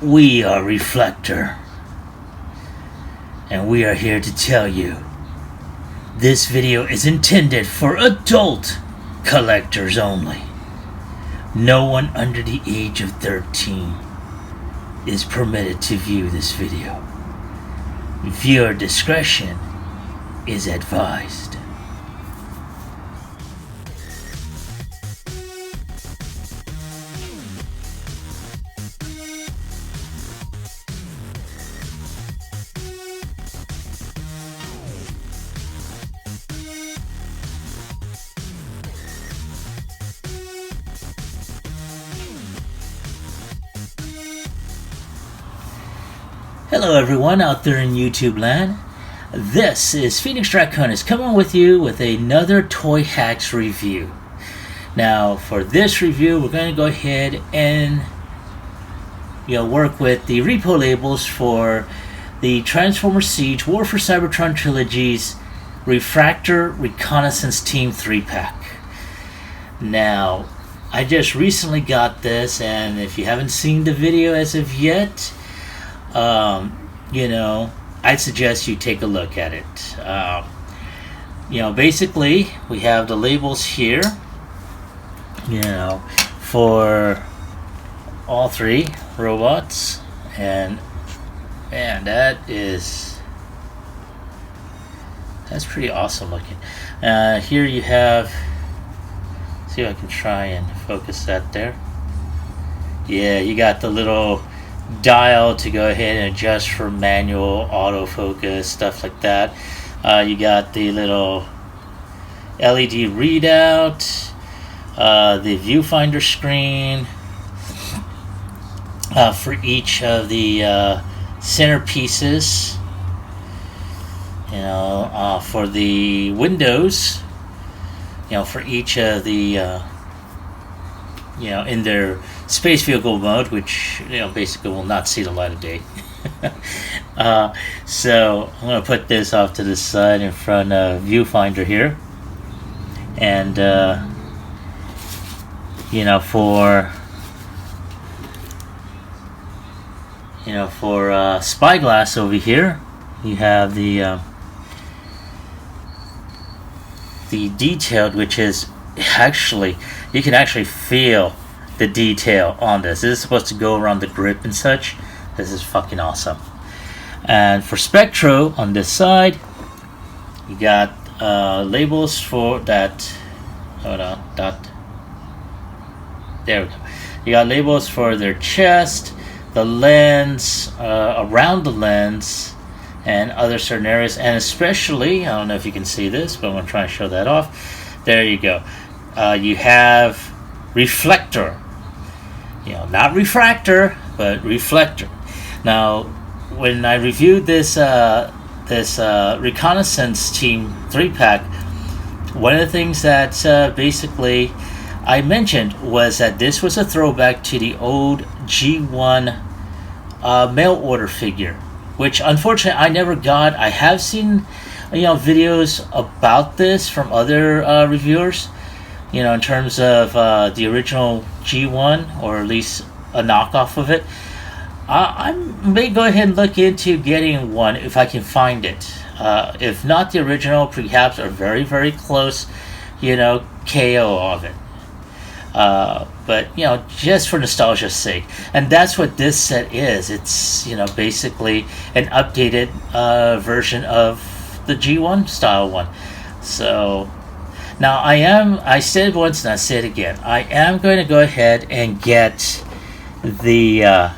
We are Refraktor, and we are here to tell you this video is intended for adult collectors only. No one under the age of 13 is permitted to view this video. Viewer discretion is advised. Hello everyone out there in YouTube land. This is Phoenix Reconnaissance coming with you with another TOYHAX review. Now for this review we're going to go ahead and work with the repo labels for the Transformers Siege War for Cybertron Trilogy's Refraktor Reconnaissance Team 3-pack. Now I just recently got this, and if you haven't seen the video as of yet, I'd suggest you take a look at it. Basically we have the labels here, for all three robots, and man, that's pretty awesome looking. Here you have, see if I can try and focus that there. Yeah, you got the little dial to go ahead and adjust for manual autofocus, stuff like that. You got the little LED readout, the viewfinder screen for each of the centerpieces, for the windows, for each of the in their space vehicle mode, which basically will not see the light of day. So I'm going to put this off to the side in front of viewfinder here, and for spyglass over here you have the detailed, which is actually, you can actually feel the detail on this. This is supposed to go around the grip and such. This is fucking awesome. And for Spectro on this side, you got labels for that. Hold on, there we go. You got labels for their chest, the lens, around the lens, and other certain areas, and especially, I don't know if you can see this, but I'm gonna try and show that off. There you go. You have Reflector. Not Refraktor, but Reflector. Now, when I reviewed this Reconnaissance Team 3-pack, one of the things that basically I mentioned was that this was a throwback to the old G1 mail order figure, which unfortunately I never got. I have seen videos about this from other reviewers, in terms of the original G1, or at least a knockoff of it. I may go ahead and look into getting one if I can find it. If not the original, perhaps a very, very close, KO of it. But, just for nostalgia's sake. And that's what this set is. It's, basically an updated version of the G1 style one. So now I said once and I say it again, I am going to go ahead and get the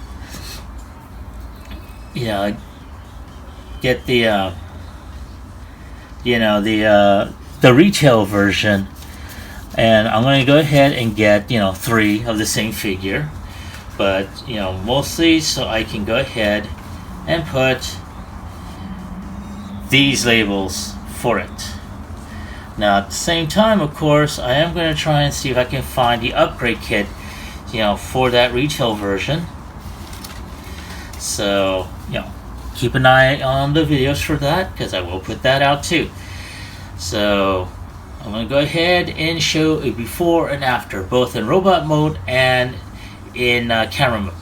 the retail version, and I'm going to go ahead and get 3 of the same figure, but mostly so I can go ahead and put these labels for it. Now at the same time, of course, I am going to try and see if I can find the upgrade kit for that retail version. So keep an eye on the videos for that, because I will put that out too. So I'm going to go ahead and show a before and after, both in robot mode and in camera mode.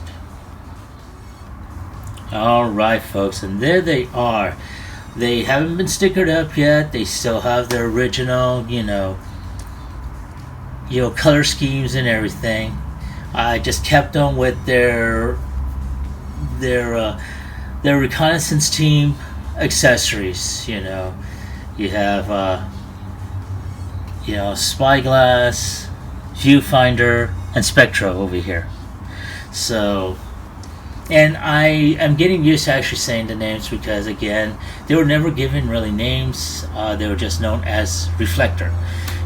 Alright, folks, and there they are. They haven't been stickered up yet. They still have their original, color schemes and everything. I just kept them with their reconnaissance team accessories. You have spyglass, viewfinder, and spectro over here. So, and I am getting used to actually saying the names because, again, they were never given really names. They were just known as Refraktor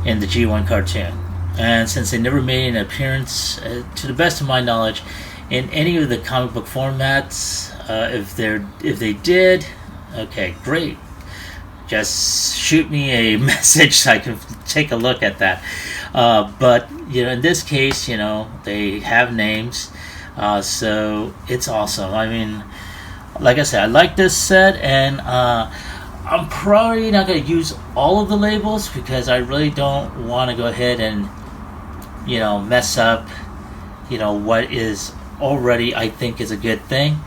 in the G1 cartoon. And since they never made an appearance, to the best of my knowledge, in any of the comic book formats, if they did, okay, great. Just shoot me a message so I can take a look at that. But in this case, they have names, so it's awesome. I mean, like I said, I like this set, and I'm probably not going to use all of the labels because I really don't want to go ahead and mess up what is already, I think, is a good thing.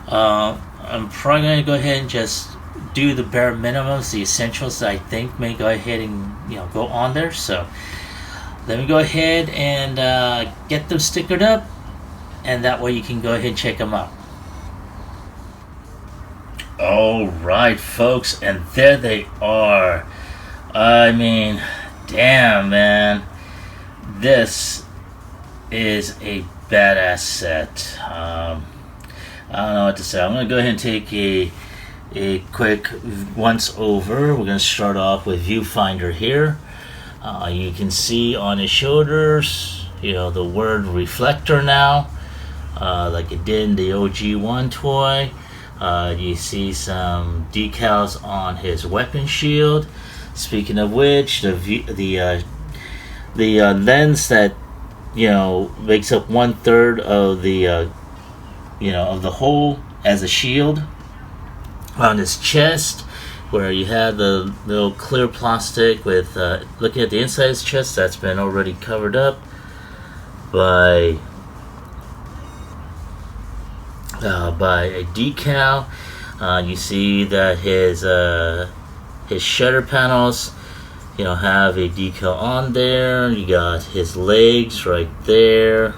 I'm probably going to go ahead and just do the bare minimums, the essentials that I think may go ahead and go on there. So let me go ahead and get them stickered up, and that way you can go ahead and check them out. Alright, folks, and there they are. I mean, damn, man, this is a badass set. I don't know what to say. I'm going to go ahead and take a quick once over. We're going to start off with viewfinder here. You can see on his shoulders, the word Refraktor now, like it did in the OG1 toy. You see some decals on his weapon shield. Speaking of which, the lens that makes up 1/3 of the of the hole as a shield on his chest, where you have the little clear plastic with looking at the inside of his chest, that's been already covered up by a decal. You see that his shutter panels have a decal on there. You got his legs right there,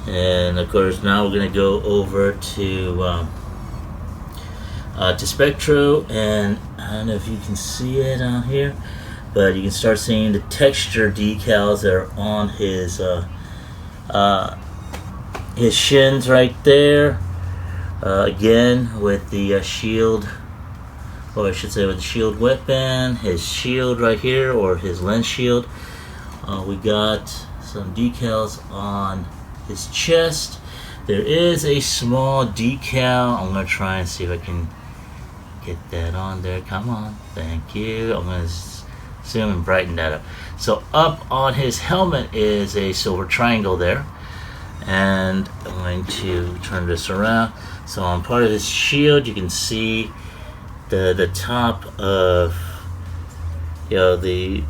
and of course now we're going to go over to Spectro, and I don't know if you can see it on here, but you can start seeing the texture decals that are on his shins right there. Again, with the shield, or I should say with the shield weapon, his shield right here, or his lens shield. We got some decals on his chest. There is a small decal. I'm going to try and see if I can get that on there. Come on. Thank you. I'm going to zoom and brighten that up. So up on his helmet is a silver triangle there. And I'm going to turn this around. So on part of his shield, you can see the top of the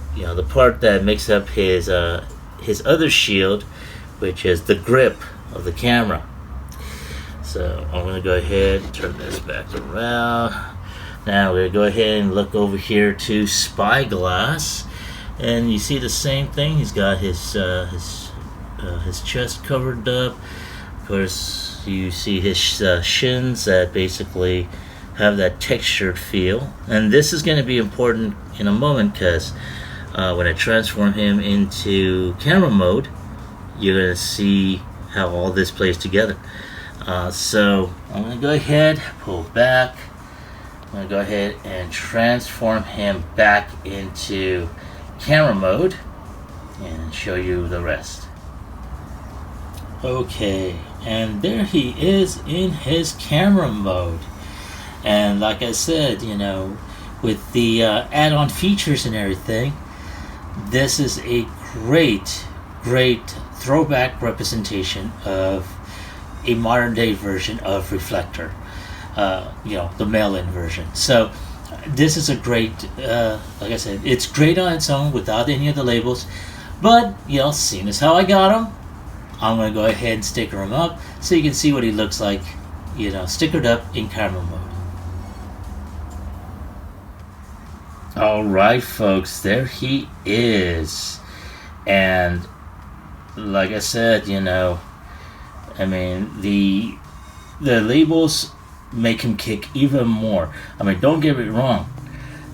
part that makes up his other shield, which is the grip of the camera. So I'm going to go ahead and turn this back around. Now we're going to go ahead and look over here to Spyglass, and you see the same thing. He's got his chest covered up. Of course, you see his shins that basically have that textured feel. And this is going to be important in a moment, because when I transform him into camera mode, you're going to see how all this plays together. So I'm going to go ahead, pull back. I'm going to go ahead and transform him back into camera mode and show you the rest. Okay, and there he is in his camera mode. And like I said, with the add-on features and everything, this is a great throwback representation of a modern day version of Refraktor, the mail-in version. So this is a great, like I said, it's great on its own without any of the labels, but seeing as how I got him, I'm going to go ahead and sticker him up so you can see what he looks like stickered up in camera mode. Alright folks, there he is. And like I said, I mean, the labels make him kick even more. I mean, don't get me wrong.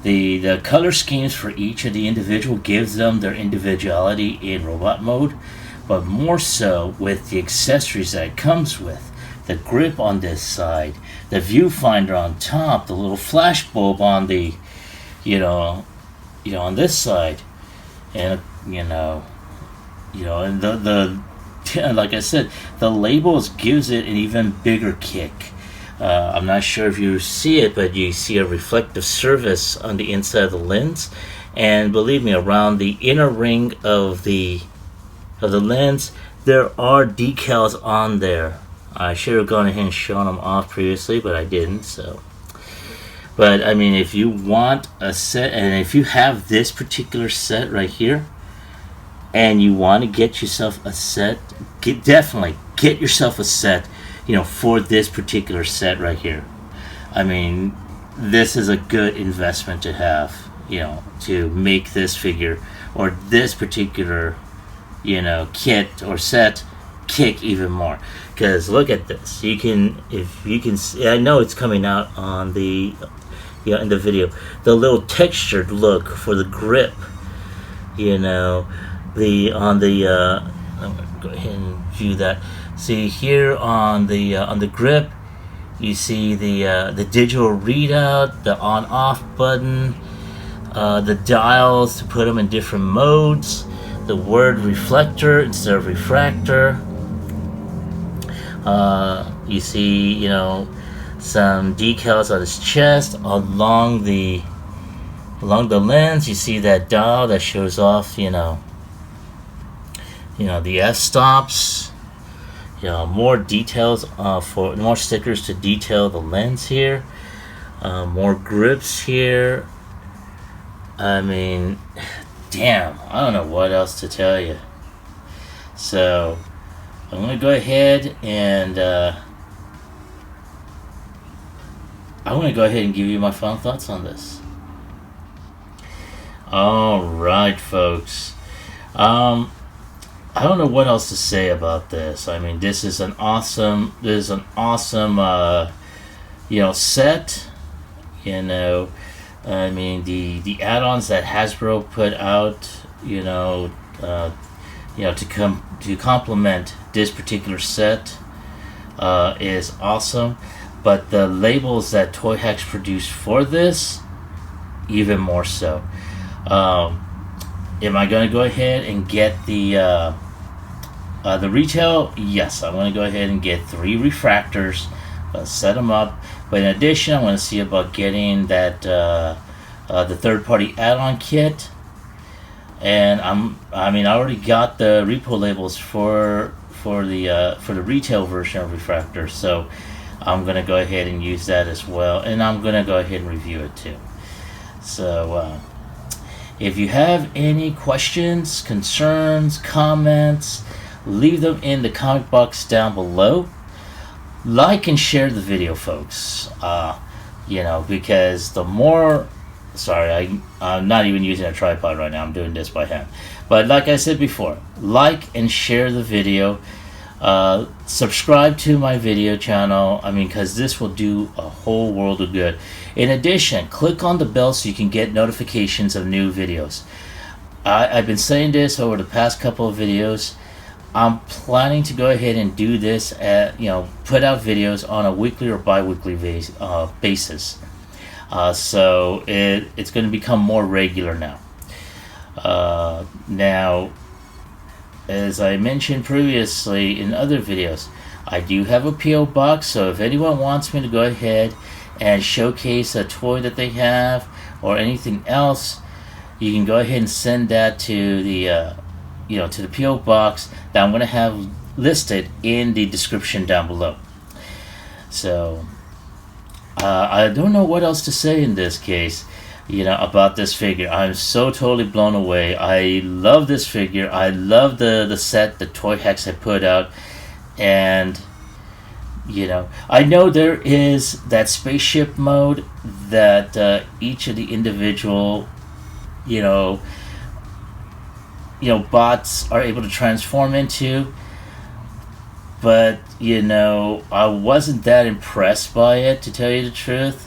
The color schemes for each of the individual gives them their individuality in robot mode, but more so with the accessories that it comes with. The grip on this side, the viewfinder on top, the little flash bulb on the, on this side, and and the like I said, the labels gives it an even bigger kick. I'm not sure if you see it, but you see a reflective surface on the inside of the lens, and believe me, around the inner ring of the lens, there are decals on there. I should have gone ahead and shown them off previously, but I didn't. So, but I mean, if you want a set, and if you have this particular set right here, and you want to get yourself a set, definitely get yourself a set, for this particular set right here. I mean, this is a good investment to have, to make this figure or this particular, kit or set kick even more. Because look at this. If you can see, I know it's coming out on the, in the video, the little textured look for the grip, I'm gonna go ahead and view that. See here on the grip, you see the digital readout, the on/off button, the dials to put them in different modes, the word reflector instead of refractor. You see, some decals on his chest along the lens. You see that dial that shows off, the f-stops. More details for more stickers to detail the lens here. More grips here. I mean, damn, I don't know what else to tell you. So I'm gonna go ahead and give you my final thoughts on this. All right, folks. I don't know what else to say about this. I mean, this is an awesome set. I mean, the add-ons that Hasbro put out, to complement this particular set is awesome. But the labels that TOYHAX produced for this, even more so. Am I going to go ahead and get the retail? Yes, I'm going to go ahead and get 3 refractors, set them up. But in addition, I want to see about getting that the third-party add-on kit. And I already got the repo labels for the retail version of Refraktor, so I'm going to go ahead and use that as well, and I'm going to go ahead and review it too. So if you have any questions, concerns, comments, leave them in the comment box down below. Like and share the video, folks. Because the more... Sorry, I'm not even using a tripod right now. I'm doing this by hand. But like I said before, like and share the video. Subscribe to my video channel. Because this will do a whole world of good. In addition, click on the bell so you can get notifications of new videos. I've been saying this over the past couple of videos. I'm planning to go ahead and do this put out videos on a weekly or bi-weekly basis. So it's going to become more regular now. Now, as I mentioned previously in other videos, I do have a P.O. box, so if anyone wants me to go ahead and showcase a toy that they have or anything else, you can go ahead and send that to the to the P.O. box that I'm going to have listed in the description down below. So I don't know what else to say in this case, about this figure. I'm so totally blown away. I love this figure. I love the set that TOYHAX had put out, and I know there is that spaceship mode that each of the individual, you know, bots are able to transform into, but I wasn't that impressed by it, to tell you the truth.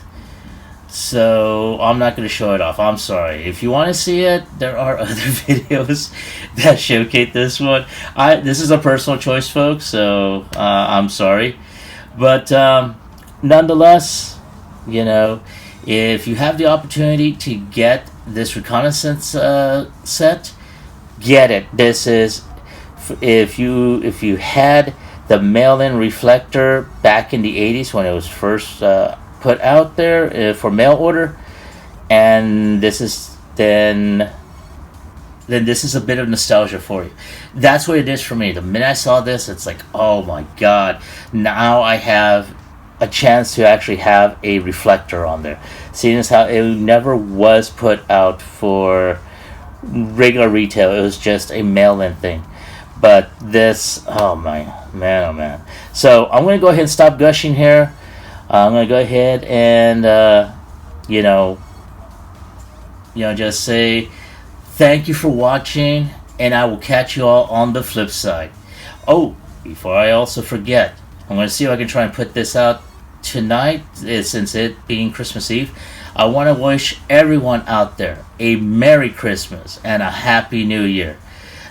So I'm not going to show it off. I'm sorry. If you want to see it, there are other videos that showcase this one. This is a personal choice, folks. So I'm sorry. But nonetheless, if you have the opportunity to get this Reconnaissance set, get it. This is if you had the mail-in Refraktor back in the 80s when it was first put out there for mail order, and this is then this is a bit of nostalgia for you. That's what it is for me. The minute I saw this, it's like, oh my god, now I have a chance to actually have a Refraktor on there. Seeing as how it never was put out for regular retail, it was just a mail-in thing. But this, oh my man, oh man. So I'm going to go ahead and stop gushing here. I'm going to go ahead and, just say thank you for watching, and I will catch you all on the flip side. Oh, before I also forget, I'm going to see if I can try and put this out tonight, since it being Christmas Eve. I want to wish everyone out there a Merry Christmas and a Happy New Year.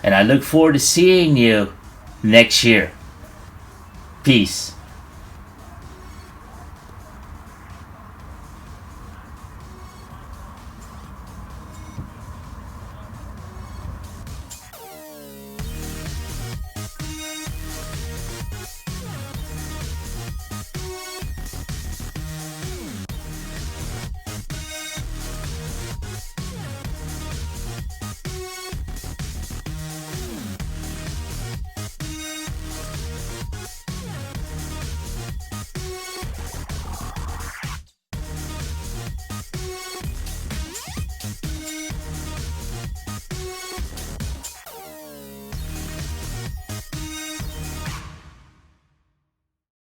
And I look forward to seeing you next year. Peace.